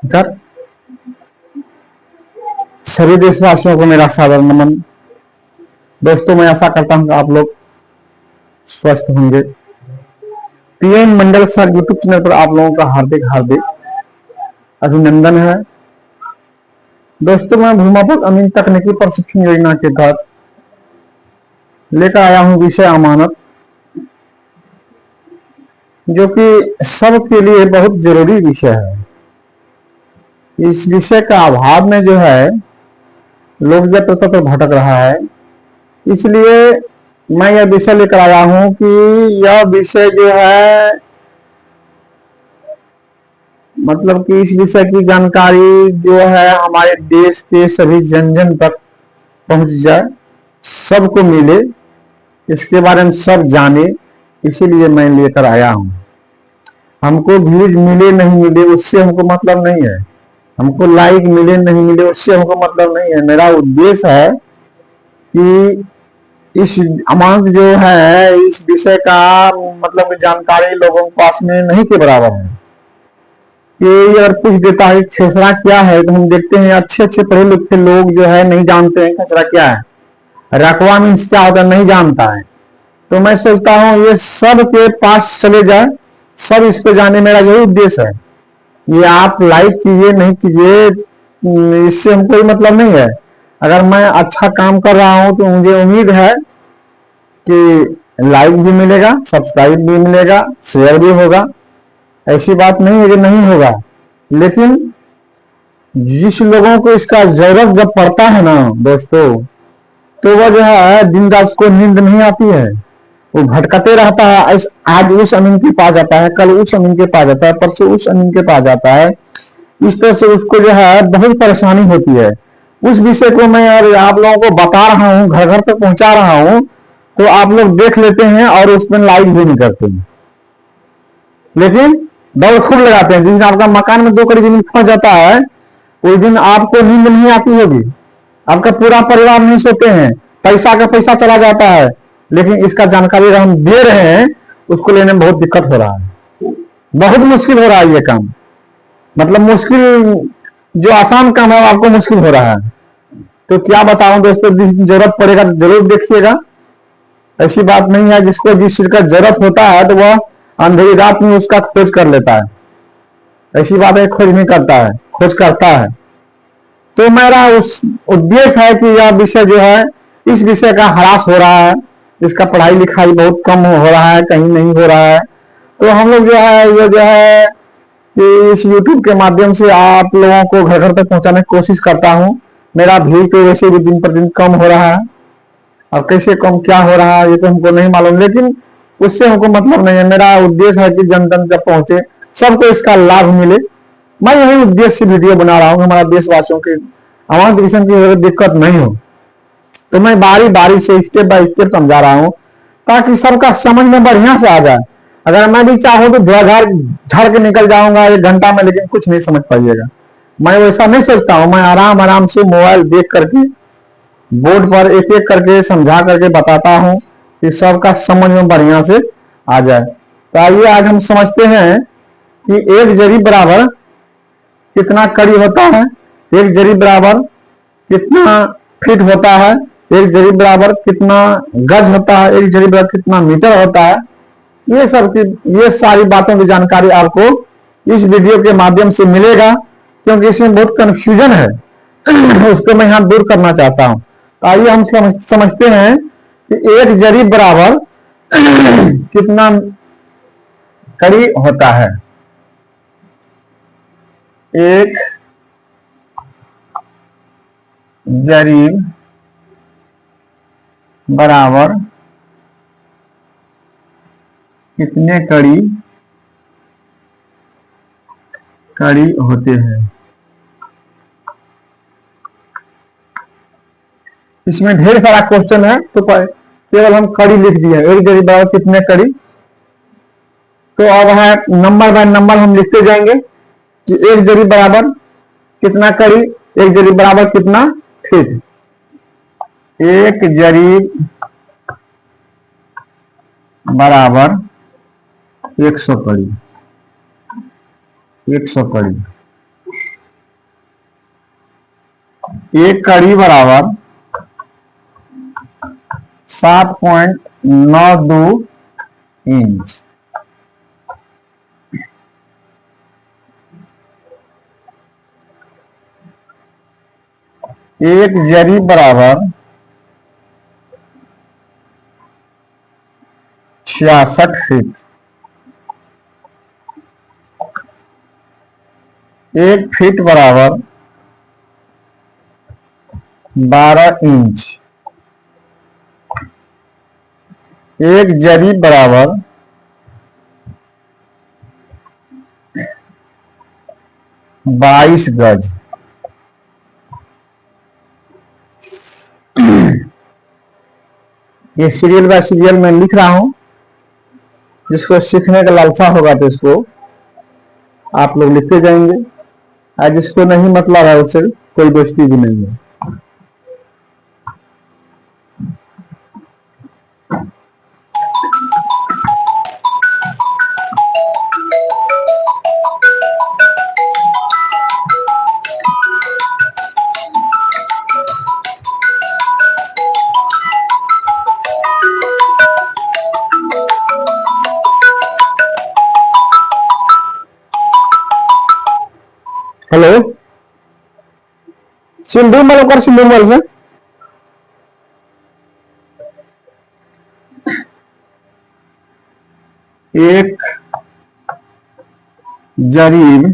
कर सभी देशवासियों को मेरा सादर नमन। दोस्तों, मैं आशा करता हूँ कि आप लोग स्वस्थ होंगे। पीएम मंडल सर यूट्यूब चैनल पर आप लोगों का हार्दिक हार्दिक अभिनंदन है। दोस्तों, मैं भूमापक अमीन तकनीकी प्रशिक्षण योजना के तहत लेकर आया हूँ विषय अमानत, जो कि सबके लिए बहुत जरूरी विषय है। इस विषय का अभाव में जो है लोग जब तक भटक रहा है, इसलिए मैं यह विषय लेकर आया हूँ कि यह विषय जो है मतलब कि इस विषय की जानकारी जो है हमारे देश के सभी जन जन तक पहुंच जाए, सबको मिले, इसके बारे में सब जाने, इसीलिए मैं लेकर आया हूं। हमको व्यूज मिले नहीं मिले उससे हमको मतलब नहीं है, हमको लाइक मिले नहीं मिले उससे हमको मतलब नहीं है। मेरा उद्देश्य है कि इस अमाउंट जो है इस विषय का मतलब जानकारी लोगों के पास में नहीं के बराबर है। ये अगर पूछ देता है खसरा क्या है, तो हम देखते हैं अच्छे अच्छे पढ़े लिखे लोग जो है नहीं जानते हैं खसरा क्या है, रकवा मीन्स क्या होता है नहीं जानता है। तो मैं सोचता हूँ ये सब के पास चले जाए, सब इसको जाने, मेरा यही उद्देश्य है। ये आप लाइक कीजिए नहीं कीजिए इससे हमको कोई मतलब नहीं है। अगर मैं अच्छा काम कर रहा हूँ तो मुझे उम्मीद है कि लाइक भी मिलेगा, सब्सक्राइब भी मिलेगा, शेयर भी होगा। ऐसी बात नहीं है कि नहीं होगा, लेकिन जिस लोगों को इसका जरूरत जब पड़ता है ना दोस्तों, तो वह जो है दिन रात उसको नींद नहीं आती है, वो भटकते रहता है। आज उस अमीन के पास जाता है, कल उस अमीन के पास जाता है, परसों उस अमीन के पास जाता है। इस तरह से उसको जो है बहुत परेशानी होती है। उस विषय को मैं और आप लोगों को बता रहा हूँ, घर घर तक पहुंचा रहा हूँ, तो आप लोग देख लेते हैं और उसमें लाइक भी नहीं करते हैं, लेकिन दौड़ खूब लगाते हैं। जिस दिन आपका मकान में 2 कड़ी जमीन फंस जाता है, उस दिन आपको नींद नहीं आती होगी, आपका पूरा परिवार नहीं सोते हैं, पैसा का पैसा चला जाता है, लेकिन इसका जानकारी अगर हम दे रहे हैं उसको लेने में बहुत दिक्कत हो रहा है, बहुत मुश्किल हो रहा है ये काम। मतलब मुश्किल, जो आसान काम है आपको मुश्किल हो रहा है। तो क्या बताऊं दोस्तों, जिस जरूरत पड़ेगा तो जरूर देखिएगा। ऐसी बात नहीं है, जिसको जिस चीज का जरूरत होता है तो वह अंधेरी रात में उसका खोज कर लेता है। ऐसी बात है खोज नहीं करता है, खोज करता है। तो मेरा उस उद्देश्य है कि यह विषय जो है इस विषय का ह्रास हो रहा है, इसका पढ़ाई लिखाई बहुत कम हो रहा है, कहीं नहीं हो रहा है। तो हम लोग जो है ये जो है कि इस यूट्यूब के माध्यम से आप लोगों को घर घर तक पहुंचाने की कोशिश करता हूँ। मेरा भीड़ तो वैसे भी दिन पर दिन कम हो रहा है, और कैसे कम क्या हो रहा है ये तो हमको नहीं मालूम, लेकिन उससे हमको मतलब नहीं है। मेरा उद्देश्य है कि जन जन तक पहुंचे, सबको इसका लाभ मिले। मैं यही उद्देश्य से वीडियो बना रहा हूँ, हमारा देशवासियों के हमारे किसी की दिक्कत नहीं हो। तो मैं बारी बारी से स्टेप बाय स्टेप समझा रहा हूँ, ताकि सबका समझ में बढ़िया से आ जाए। अगर मैं भी चाहूँ तो धुआधार झड़ के निकल जाऊंगा 1 घंटा में, लेकिन कुछ नहीं समझ पाइएगा। मैं वैसा नहीं सोचता हूँ, मैं आराम आराम से मोबाइल देख करके बोर्ड पर एक एक करके समझा करके बताता हूँ कि सबका समझ में बढ़िया से आ जाए। तो आइए आज हम समझते हैं कि एक जरी बराबर कितना कड़ी होता है, एक जरी बराबर कितना फीट होता है, एक जरी बराबर कितना गज होता है, एक जरी बराबर कितना मीटर होता है। ये सब की ये सारी बातों की जानकारी आपको इस वीडियो के माध्यम से मिलेगा, क्योंकि इसमें बहुत कंफ्यूजन है उसको मैं यहाँ दूर करना चाहता हूँ। आइए हम समझते हैं कि एक जरी बराबर कितना कड़ी होता है। एक जरीब बराबर कितने कड़ी कड़ी होते हैं। इसमें ढेर सारा क्वेश्चन है, तो केवल हम कड़ी लिख दिए, एक जरीब बराबर कितने कड़ी। तो अब है नंबर बाय नंबर हम लिखते जाएंगे कि एक जरीब बराबर कितना कड़ी, एक जरीब बराबर कितना फीट। एक जरीब बराबर 100 कड़ी, 100 कड़ी। एक कड़ी बराबर 7.92 इंच। एक जरी बराबर 66 फीट। एक फीट बराबर 12 इंच। एक जरी बराबर 22 गज। ये सीरियल बाय सीरियल में लिख रहा हूं। जिसको सीखने का लालसा होगा तो इसको आप लोग लिखते जाएंगे, और जिसको नहीं मतलब है उससे कोई दोस्ती भी नहीं है। हेलो, सिंधु मलकर सिंधु मल से एक जरीब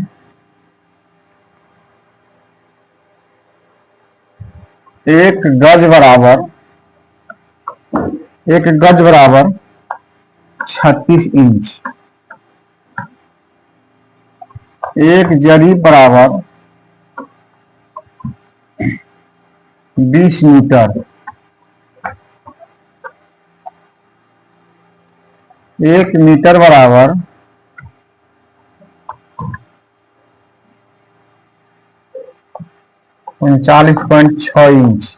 एक गज बराबर 36 इंच। एक जरीब बराबर 20 मीटर। एक मीटर बराबर 39.6 इंच।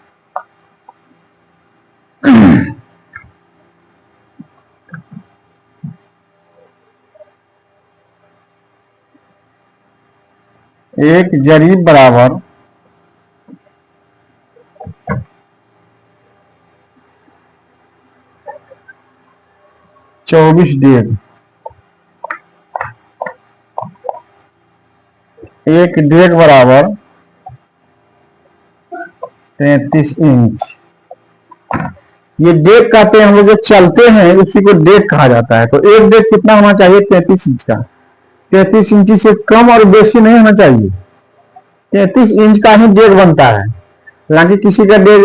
एक जरीब बराबर 24 डेग। एक डेग बराबर 33 इंच। ये डेग कहते हैं हम लोग जो चलते हैं उसी को डेग कहा जाता है। तो एक डेग कितना होना चाहिए? 33 इंच का। 33 इंच से कम और बेसी नहीं होना चाहिए। 33 इंच का ही डेग बनता है। हालांकि किसी का डेग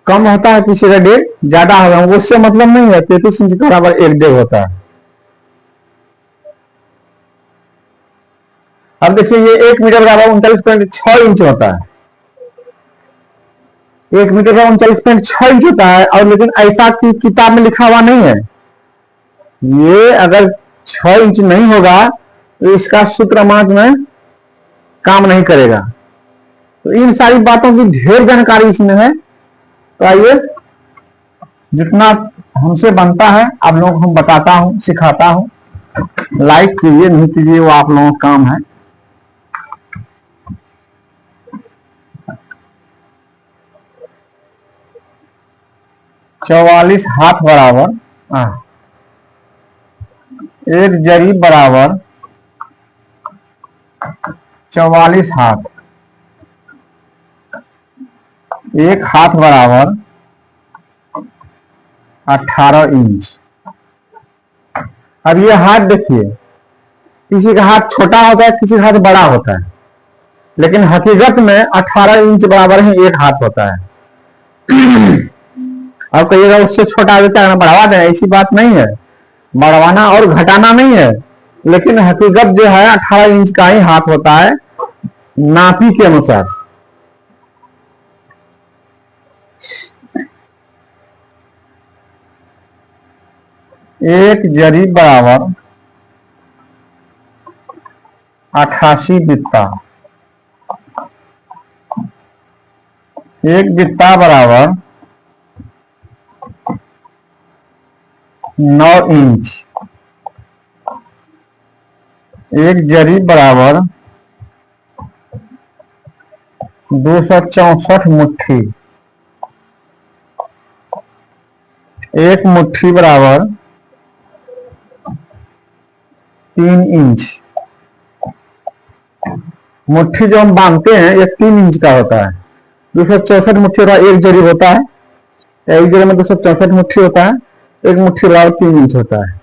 कम होता है, किसी का डेग ज्यादा होगा, उससे मतलब नहीं है। 33 इंच के बराबर एक डेग होता है। अब देखिए, ये 1 मीटर बराबर 39.6 इंच होता है। 1 मीटर का 39.6 इंच होता है। और लेकिन ऐसा कि किताब में लिखा हुआ नहीं है। ये अगर 6 इंच नहीं होगा तो इसका सूत्र मात्र में काम नहीं करेगा। तो इन सारी बातों की ढेर जानकारी इसमें है। तो आइए, जितना हमसे बनता है आप लोगों को हम बताता हूं, सिखाता हूं। लाइक कीजिए, नहीं कीजिए वो आप लोगों का काम है। चौवालीस हाथ बराबर एक जरी बराबर 44 हाथ। एक हाथ बराबर 18 इंच। अब ये हाथ देखिए, किसी का हाथ छोटा होता है, किसी का हाथ बड़ा होता है, लेकिन हकीकत में 18 इंच बराबर ही एक हाथ होता है। अब कहिएगा उससे छोटा देता है, बढ़ावा देना, ऐसी बात नहीं है। बढ़वाना और घटाना नहीं है, लेकिन हकीकत जो है 18 इंच का ही हाथ होता है नापी के अनुसार। एक जरी बराबर 88 बित्ता। एक बित्ता बराबर 9 इंच। एक जरी बराबर 264 मुट्ठी। एक मुट्ठी बराबर 3 इंच। मुट्ठी जो हम बांधते हैं ये 3 इंच का होता है। 264 मुट्ठी का एक जरीब होता है, एक जरीब में 264 मुट्ठी होता है, एक मुट्ठी बराबर 3 इंच होता है।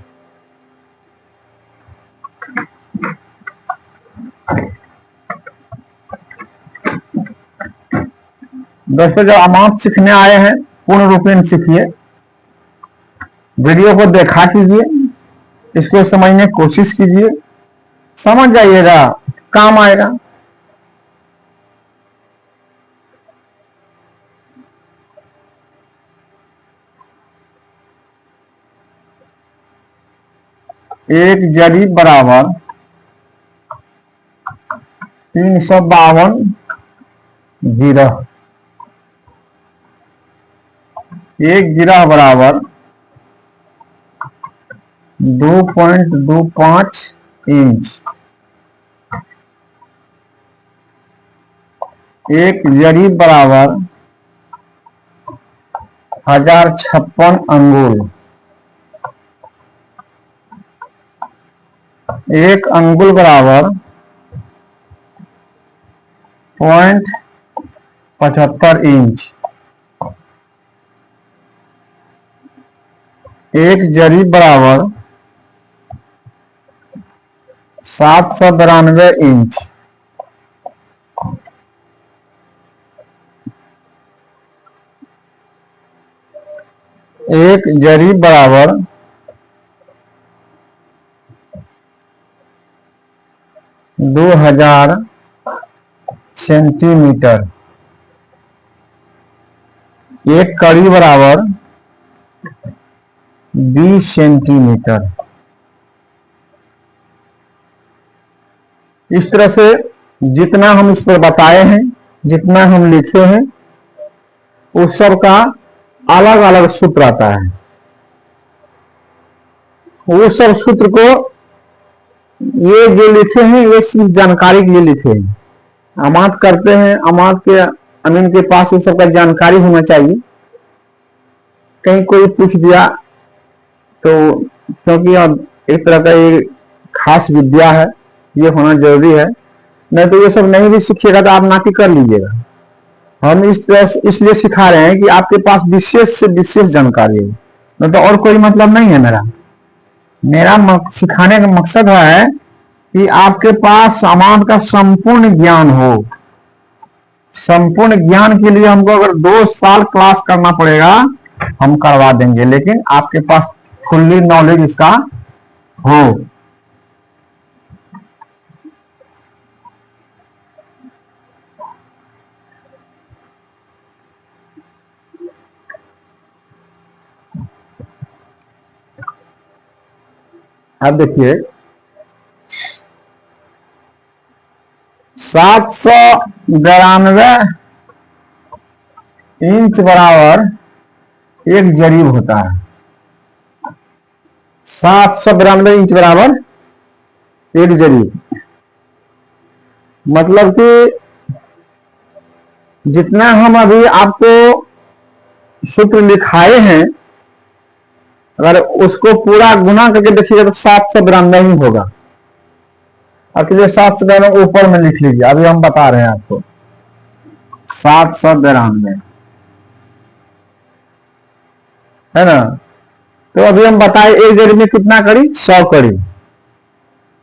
दोस्तों जब अमाउंट सीखने आए हैं पूर्ण रूपेण सीखिए, वीडियो को देखा कीजिए, इसको समझने की कोशिश कीजिए, समझ जाइएगा, काम आएगा। एक जरीब बराबर 352 गिरह। एक गिरह बराबर 2.25 इंच। एक जरीब बराबर 1056 अंगुल। एक अंगुल बराबर 0.75 इंच। एक जरीब बराबर 792 इंच। एक जरीब बराबर 2000 सेंटीमीटर। एक कड़ी बराबर 20 सेंटीमीटर। इस तरह से जितना हम इस पर बताए हैं, जितना हम लिखे हैं, उस सब का अलग अलग सूत्र आता है। वो सब सूत्र को ये जो लिखे हैं ये सिर्फ जानकारी के लिए लिखे हैं। अमात करते हैं, अमात के अमीन के पास ये सब का जानकारी होना चाहिए। कहीं कोई पूछ दिया तो, क्योंकि अब एक तरह का ये खास विद्या है, ये होना जरूरी है, नहीं तो ये सब नहीं भी सीखिएगा तो आप नाटी कर लीजिएगा। हम इस तरह इसलिए सिखा रहे हैं कि आपके पास विशेष से विशेष जानकारी है, नहीं तो और कोई मतलब नहीं है। मेरा सिखाने का मकसद है कि आपके पास सामान का संपूर्ण ज्ञान हो। संपूर्ण ज्ञान के लिए हमको अगर 2 साल क्लास करना पड़ेगा हम करवा देंगे, लेकिन आपके पास फुल्ली नॉलेज इसका हो। अब देखिए 792 इंच बराबर एक जरीब होता है। 792 इंच बराबर एक जरीब, मतलब कि जितना हम अभी आपको सूत्र लिखाए हैं, अगर उसको पूरा गुना करके देखिएगा तो 792 ही होगा। अकेले 792 ऊपर में लिख लीजिए, अभी हम बता रहे हैं आपको 792 है ना। तो अभी हम बताए एक जरीब में कितना कड़ी, 100 कड़ी,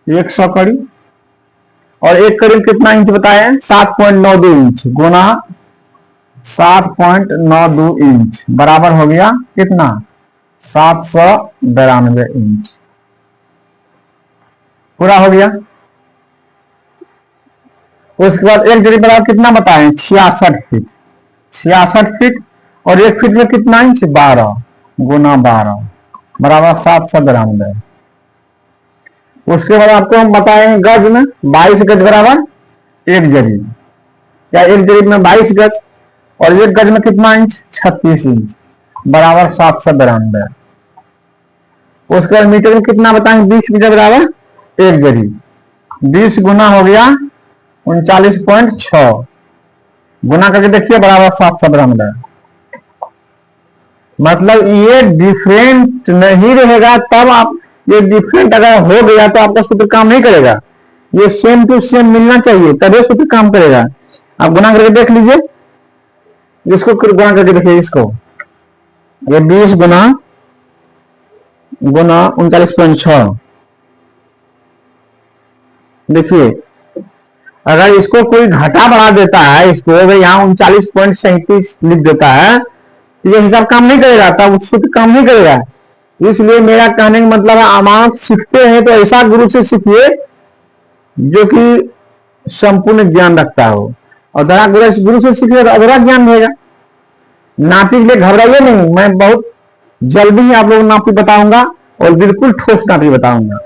100 कड़ी। और एक कड़ी में कितना इंच बताए हैं, 7.92 इंच गुना 7.92 इंच बराबर हो गया कितना, 792 इंच। पूरा हो गया। उसके बाद एक जरीब बराबर कितना बताए, 66 फीट। 66 फीट और एक फीट में कितना इंच, 12 गुना 12 बराबर 792। उसके बाद आपको हम बताएंगे गज में, 22 गज बराबर एक जरीब, या एक जरीब में 22 गज और एक गज में कितना इंच, 36 इंच बराबर 792। उसके बाद मीटर में कितना बताएंगे, 20 मीटर बराबर एक जरीब। 20 गुना हो गया 39.6 गुना करके देखिए बराबर 717 मिलेगा। मतलब ये डिफरेंट नहीं रहेगा, तब आप, ये डिफरेंट अगर हो गया तो आपका सूत्र काम नहीं करेगा। ये सेम टू सेम मिलना चाहिए तभी सूत्र काम करेगा। आप गुना करके देख लीजिए, इसको गुना करके देखिए, इसको ये 20 गुना गुना 39.6। देखिए अगर इसको कोई घटा बढ़ा देता है, इसको अगर यहाँ 39.37 लिख देता है तो ये हिसाब काम नहीं करेगा, तब सूत्र काम नहीं करेगा। इसलिए मेरा कहने का मतलब है, आप सीखते हैं तो ऐसा गुरु से सीखिए जो कि संपूर्ण ज्ञान रखता हो, और धरा गुरु से सीखिए तो अधूरा ज्ञान रहेगा। नापी के लिए घबराइए नहीं, मैं बहुत जल्दी ही आप लोगों को नापी बताऊंगा और बिल्कुल ठोस नापी बताऊंगा।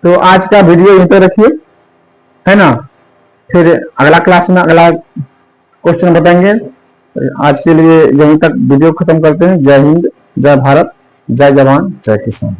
तो आज का वीडियो यहीं पे रखिए, है ना। फिर अगला क्लास में अगला क्वेश्चन बताएंगे। आज के लिए यहीं तक वीडियो खत्म करते हैं। जय हिंद, जय भारत, जय जवान, जय किसान।